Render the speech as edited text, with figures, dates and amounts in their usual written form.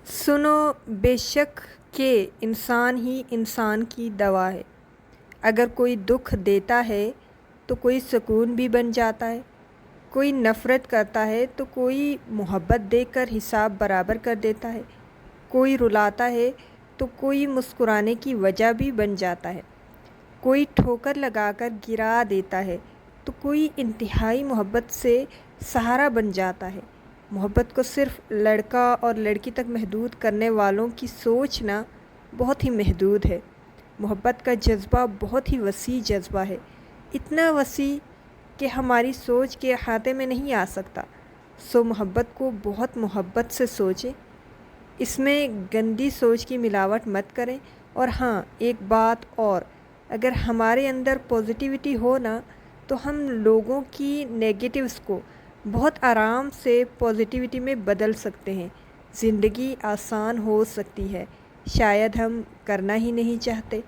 سنو بے شک کہ انسان ہی انسان کی دوا ہے۔ اگر کوئی دکھ دیتا ہے تو کوئی سکون بھی بن جاتا ہے، کوئی نفرت کرتا ہے تو کوئی محبت دے کر حساب برابر کر دیتا ہے، کوئی رلاتا ہے تو کوئی مسکرانے کی وجہ بھی بن جاتا ہے، کوئی ٹھوکر لگا کر گرا دیتا ہے تو کوئی انتہائی محبت سے سہارا بن جاتا ہے۔ محبت کو صرف لڑکا اور لڑکی تک محدود کرنے والوں کی سوچ نہ بہت ہی محدود ہے۔ محبت کا جذبہ بہت ہی وسیع جذبہ ہے، اتنا وسیع کہ ہماری سوچ کے احاطے میں نہیں آ سکتا۔ سو محبت کو بہت محبت سے سوچیں، اس میں گندی سوچ کی ملاوٹ مت کریں۔ اور ہاں ایک بات اور، اگر ہمارے اندر پازیٹیوٹی ہو نا تو ہم لوگوں کی نیگیٹیوز کو بہت آرام سے پازیٹیوٹی میں بدل سکتے ہیں، زندگی آسان ہو سکتی ہے، شاید ہم کرنا ہی نہیں چاہتے۔